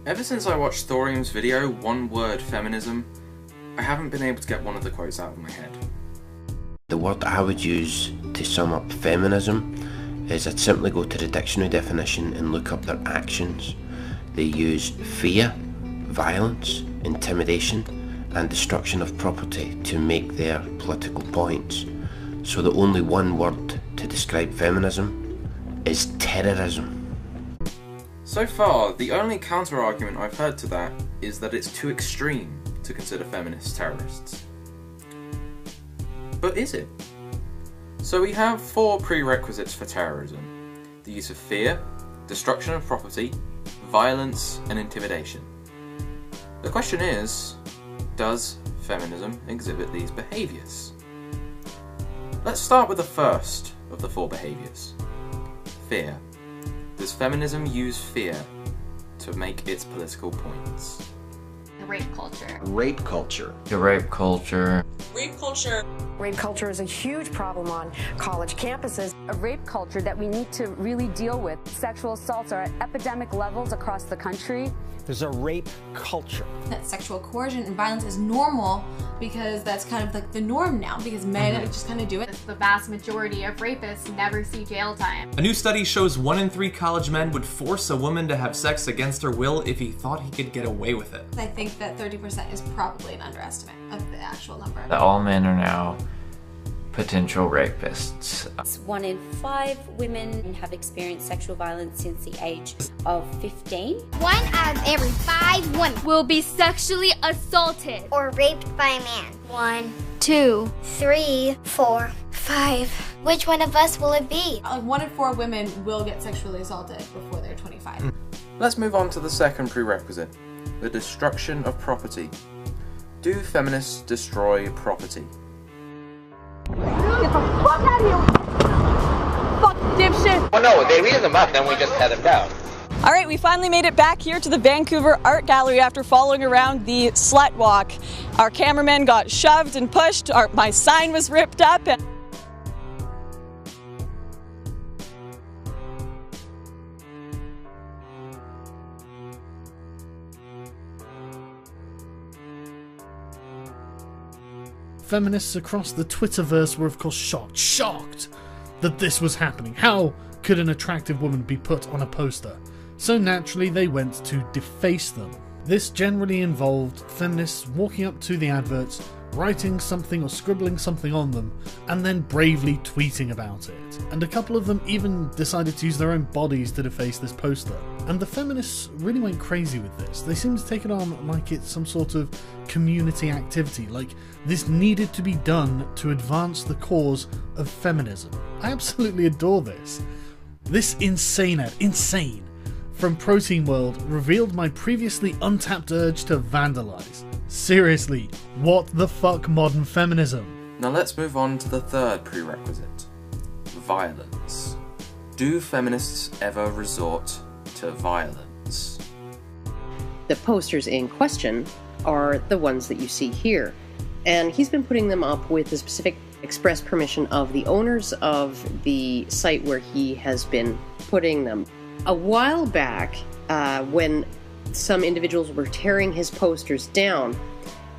Ever since I watched Thorium's video, One Word Feminism, I haven't been able to get one of the quotes out of my head. The word I would use to sum up feminism is I'd simply go to the dictionary definition and look up their actions. They use fear, violence, intimidation and destruction of property to make their political points. So the only one word to describe feminism is terrorism. So far, the only counter-argument I've heard to that is that it's too extreme to consider feminists terrorists. But is it? So we have 4 prerequisites for terrorism: the use of fear, destruction of property, violence, and intimidation. The question is, does feminism exhibit these behaviours? Let's start with the first of the 4 behaviours: fear. Does feminism use fear to make its political points? The rape culture. Rape culture. The rape culture. Rape culture. Rape culture is a huge problem on college campuses. A rape culture that we need to really deal with. Sexual assaults are at epidemic levels across the country. There's a rape culture. That sexual coercion and violence is normal because that's kind of like the norm now, because men just kind of do it. The vast majority of rapists never see jail time. A new study shows 1 in 3 college men would force a woman to have sex against her will if he thought he could get away with it. I think that 30% is probably an underestimate of the actual number. That all men are now potential rapists. 1 in 5 women have experienced sexual violence since the age of 15. 1 out of every 5 women will be sexually assaulted or raped by a man. 1, 2, 3, 4, 5. Which one of us will it be? 1 in 4 women will get sexually assaulted before they're 25. Let's move on to the second prerequisite, the destruction of property. Do feminists destroy property? Get the fuck out of here! Fuck dipshit! Well, no, they read them up, then we just set them down. Alright, we finally made it back here to the Vancouver Art Gallery after following around the slut walk. Our cameraman got shoved and pushed, my sign was ripped up, and feminists across the Twitterverse were of course shocked that this was happening. How could an attractive woman be put on a poster? So naturally they went to deface them. This generally involved feminists walking up to the adverts, writing something or scribbling something on them, and then bravely tweeting about it. And a couple of them even decided to use their own bodies to deface this poster. And the feminists really went crazy with this. They seemed to take it on like it's some sort of community activity, like this needed to be done to advance the cause of feminism. I absolutely adore this. This insane ad, from Protein World revealed my previously untapped urge to vandalize. Seriously, what the fuck modern feminism? Now let's move on to the third prerequisite, violence. Do feminists ever resort to violence? The posters in question are the ones that you see here, and he's been putting them up with the specific express permission of the owners of the site where he has been putting them. A while back, when some individuals were tearing his posters down,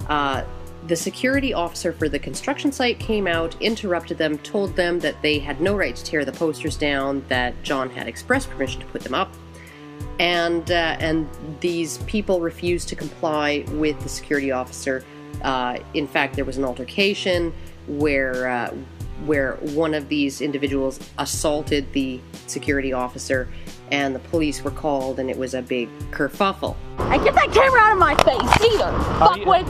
the security officer for the construction site came out, interrupted them, told them that they had no right to tear the posters down, that John had express permission to put them up, and these people refused to comply with the security officer. In fact, there was an altercation where one of these individuals assaulted the security officer, and the police were called, and it was a big kerfuffle. Hey, get that camera out of my face, Cedar! Fuckwit!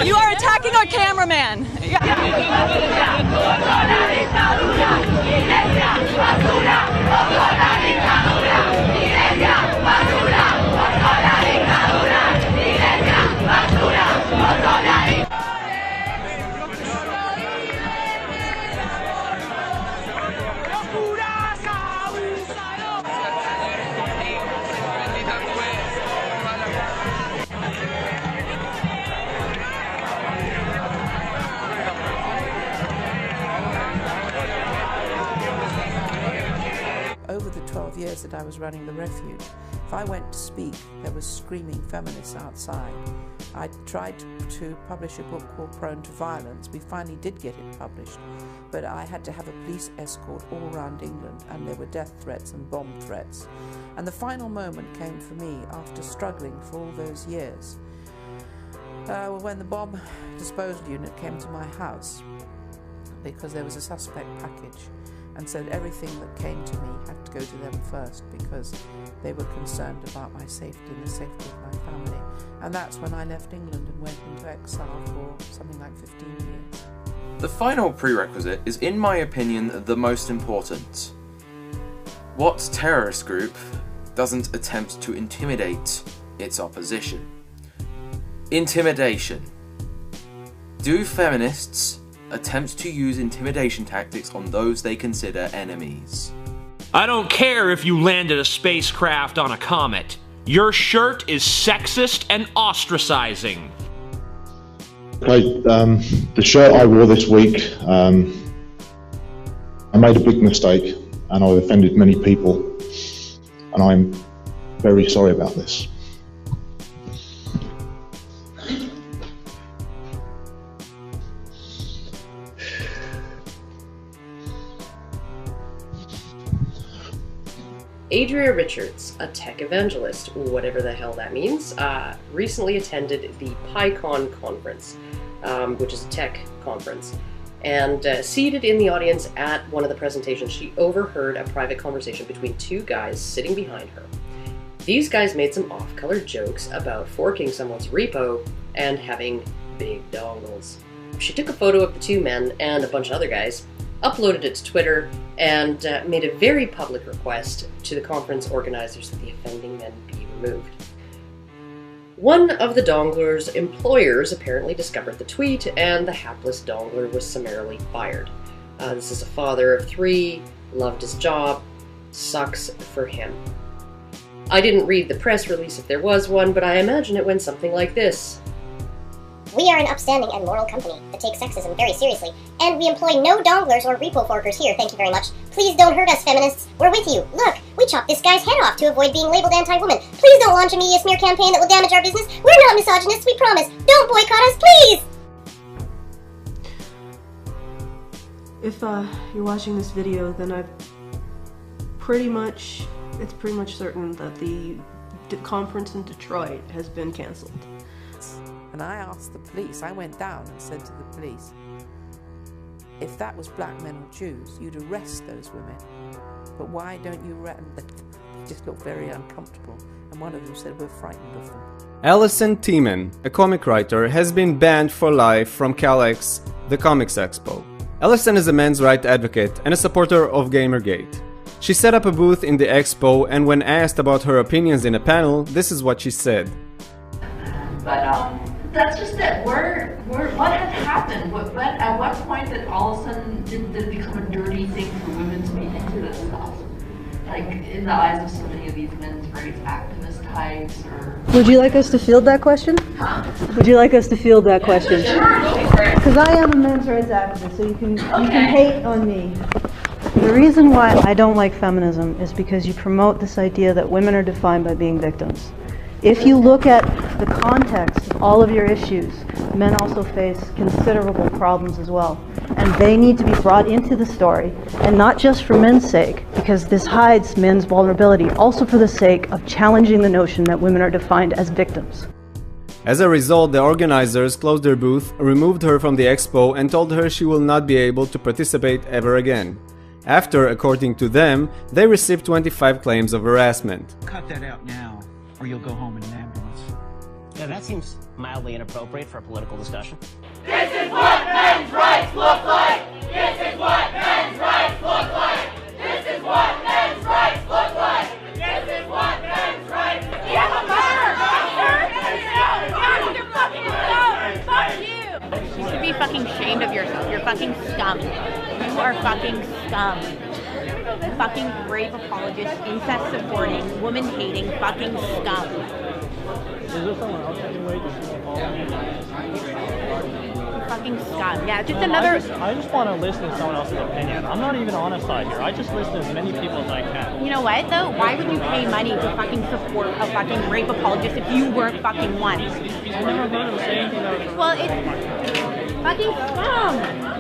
You are attacking our cameraman! over the 12 years that I was running the refuge, if I went to speak, there was screaming feminists outside. I tried to publish a book called Prone to Violence. We finally did get it published, but I had to have a police escort all around England, and there were death threats and bomb threats. And the final moment came for me after struggling for all those years. When the bomb disposal unit came to my house, because there was a suspect package, and said everything that came to me had to go to them first because they were concerned about my safety and the safety of my family. And that's when I left England and went into exile for something like 15 years. The final prerequisite is, in my opinion, the most important. What terrorist group doesn't attempt to intimidate its opposition? Intimidation. Do feminists attempt to use intimidation tactics on those they consider enemies? I don't care if you landed a spacecraft on a comet. Your shirt is sexist and ostracizing. Okay, the shirt I wore this week, I made a big mistake and I offended many people, and I'm very sorry about this. Adria Richards, a tech evangelist, whatever the hell that means, recently attended the PyCon conference, which is a tech conference. And seated in the audience at one of the presentations, she overheard a private conversation between two guys sitting behind her. These guys made some off-color jokes about forking someone's repo and having big dongles. She took a photo of the two men and a bunch of other guys, uploaded it to Twitter, and made a very public request to the conference organizers that the offending men be removed. One of the dongler's employers apparently discovered the tweet, and the hapless dongler was summarily fired. This is a father of 3, loved his job, sucks for him. I didn't read the press release if there was one, but I imagine it went something like this. We are an upstanding and moral company that takes sexism very seriously, and we employ no donglers or repo forkers here, thank you very much. Please don't hurt us, feminists. We're with you. Look, we chopped this guy's head off to avoid being labeled anti-woman. Please don't launch a media smear campaign that will damage our business. We're not misogynists, we promise. Don't boycott us, please! If you're watching this video, then it's pretty much certain that the conference in Detroit has been cancelled. And I asked the police, I went down and said to the police, if that was black men or Jews, you'd arrest those women. But why don't you arrest them? They just looked very uncomfortable. And one of them said, we're frightened of them. Alison Tiemann, a comic writer, has been banned for life from CalX, the Comics Expo. Alison is a men's rights advocate and a supporter of Gamergate. She set up a booth in the expo, and when asked about her opinions in a panel, this is what she said. But that's just it. What has happened? At what point did all of a sudden did it become a dirty thing for women to be into this stuff? Like in the eyes of so many of these men's rights activist types, or. Would you like us to field that question? Huh? Would you like us to field that question? Sure, go for it. Because I am a men's rights activist, so you can hate on me. The reason why I don't like feminism is because you promote this idea that women are defined by being victims. If you look at the context of all of your issues, men also face considerable problems as well. And they need to be brought into the story, and not just for men's sake, because this hides men's vulnerability, also for the sake of challenging the notion that women are defined as victims. As a result, the organizers closed their booth, removed her from the expo, and told her she will not be able to participate ever again. After, according to them, they received 25 claims of harassment. Cut that out now, or you'll go home in an ambulance. Yeah, that seems mildly inappropriate for a political discussion. This is what men's rights look like! This is what men's rights look like! This is what men's rights look like! This is what men's rights look like! You have a murder! You're fucking scum! Fuck you! You should be fucking ashamed of yourself. You're fucking scum. You are fucking scum. Fucking rape apologist, incest supporting, woman hating, fucking scum. Is there someone else that can wait? fucking scum. Yeah, just another. I just want to listen to someone else's opinion. I'm not even on a side here. I just listen to as many people as I can. You know what though? Why would you pay money to fucking support a fucking rape apologist if you weren't fucking one? I never heard him say anything that was. Well, it's fucking scum.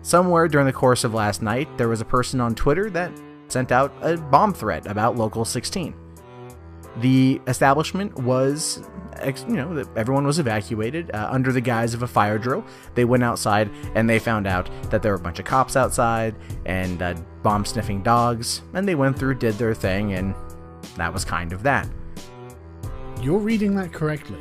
Somewhere during the course of last night, there was a person on Twitter that sent out a bomb threat about Local 16. The establishment was, everyone was evacuated under the guise of a fire drill. They went outside and they found out that there were a bunch of cops outside and bomb-sniffing dogs, and they went through, did their thing, and that was kind of that. You're reading that correctly.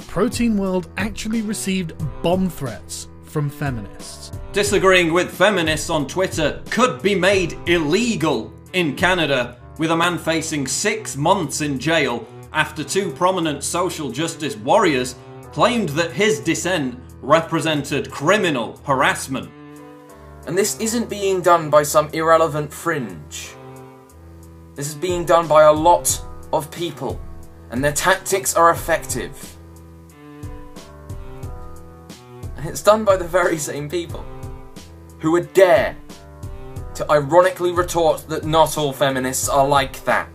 Protein World actually received bomb threats from feminists. Disagreeing with feminists on Twitter could be made illegal in Canada, with a man facing 6 months in jail after 2 prominent social justice warriors claimed that his dissent represented criminal harassment. And this isn't being done by some irrelevant fringe. This is being done by a lot of people, and their tactics are effective. And it's done by the very same people who would dare to ironically retort that not all feminists are like that.